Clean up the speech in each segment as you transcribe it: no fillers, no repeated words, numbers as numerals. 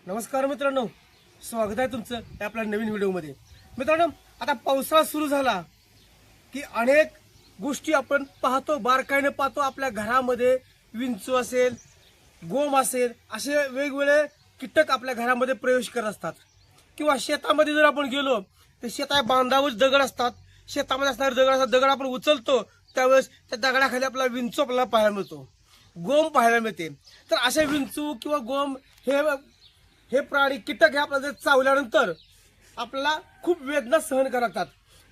नमस्कार मित्रांनो, स्वागत आहे तुमचं आपल्या नवीन व्हिडिओमध्ये। मित्रांनो, आता पावसाळा सुरू झाला की अनेक गोष्टी आपण पाहतो, बारकाईने पाहतो। आपल्या घरामध्ये विंचू असेल, गोम असेल, असे वेगवेगळे कीटक आपल्या घरामध्ये प्रवेश करत असतात। किंवा शेतामध्ये जर आपण गेलो तर शेता बांधावर दगड असतात, शेतामध्ये असणारे दगड असतात, दगड आपण उचलतो त्यावेळेस त्या दगडाखाली आपल्याला विंचू आपल्याला पाहायला मिळतो, गोम पाहायला मिळते। तर अशा विंचू किंवा गोम हे प्राणी कीटक हे आपल्याला चावल्यानंतर आपल्याला खूप वेदना सहन कराव्या लागतात।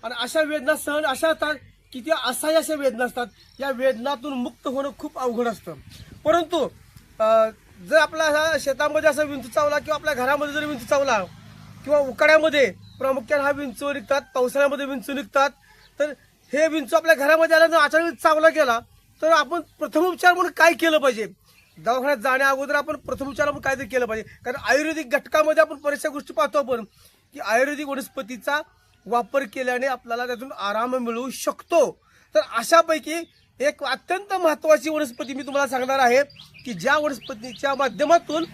आणि अशा वेदना सहन अशा असतात की त्या असह्य अशा वेदना असतात। या वेदनातून मुक्त होणं खूप अवघड असतं। परंतु जर आपल्या शेतामध्ये असा विंचू चावला किंवा आपल्या घरामध्ये जर विंचू चावला किंवा उकाड्यामध्ये प्रामुख्याने हा विंचू निघतात, पावसाळ्यामध्ये विंचू निघतात, तर हे विंचू आपल्या घरामध्ये आल्यानंतर अचानक चावला गेला तर आपण प्रथमोपचार म्हणून काय केलं पाहिजे? दवाखान्यात जाण्या अगोदर आपण प्रथमोपचार म्हणून काहीतरी केलं पाहिजे। कारण आयुर्वेदिक घटकामध्ये आपण बऱ्याचशा गोष्टी पाहतो आपण की आयुर्वेदिक वनस्पतीचा वापर केल्याने आपल्याला त्यातून आराम मिळू शकतो। तर अशापैकी एक अत्यंत महत्त्वाची वनस्पती मी तुम्हाला सांगणार आहे की ज्या वनस्पतीच्या माध्यमातून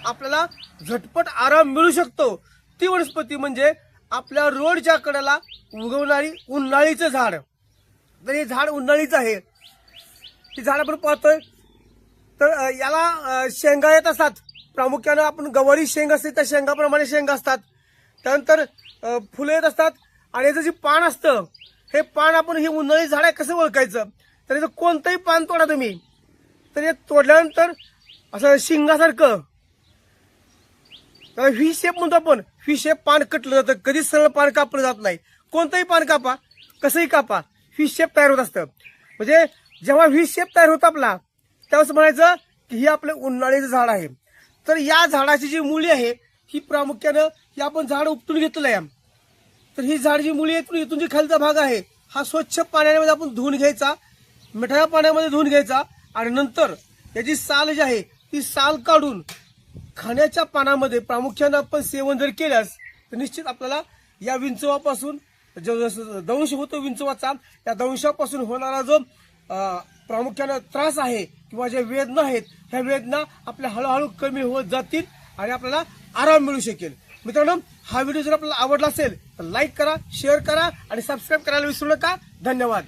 आपल्याला झटपट आराम मिळू शकतो। ती वनस्पती म्हणजे आपल्या रोडच्या कडेला उगवणारी उन्हाळीचं झाड। तर हे झाड उन्हाळीचं आहे, हे झाड आपण पाहतोय तर याला शेंगा येत असतात। प्रामुख्याने आपण गवारी शेंग असते त्या शेंगाप्रमाणे शेंगा असतात, त्यानंतर फुलं येत असतात। आणि याचं जे पान असतं हे पान आपण हे उन्हाळी झाड आहे कसं ओळखायचं? तर याचं कोणतंही पान तोडा तुम्ही, तर हे तोडल्यानंतर असं शिंगासारखं व्ही शेप म्हणतो आपण, व्ही शेप पान कटलं जातं। कधीच सरळ पान कापलं जात नाही, कोणतंही पान कापा, कसंही कापा, व्ही शेप तयार होत असतं। म्हणजे जेव्हा व्ही शेप तयार होतं आपला त्यावेळेस म्हणायचं की ही आपलं उन्हाळीचं झाड आहे। तर या झाडाची जी मुळी आहे ही प्रामुख्यानं ही आपण झाड उपटून घेतलेलं आहे। तर ही झाड जी मुळी आहे इथून जी खालचा भाग आहे हा स्वच्छ पाण्यामध्ये आपण धुवून घ्यायचा, मिठाच्या पाण्यामध्ये धुवून घ्यायचा आणि नंतर याची साल जी आहे ती साल काढून खाण्याच्या पानामध्ये प्रामुख्यानं आपण सेवन जर केल्यास तर निश्चित आपल्याला या विंचवापासून जो दंश होतो विंचवाचा, त्या दंशापासून होणारा जो प्रामुख्यानं त्रास आहे किंवा ज्या वेदना आहेत ह्या वेदना आपल्या हळूहळू कमी होत जातील आणि आपल्याला आराम मिळू शकेल। मित्रांनो, हा व्हिडिओ जर आपल्याला आवडला असेल तर लाईक करा, शेअर करा आणि सबस्क्राईब करायला विसरू नका। धन्यवाद।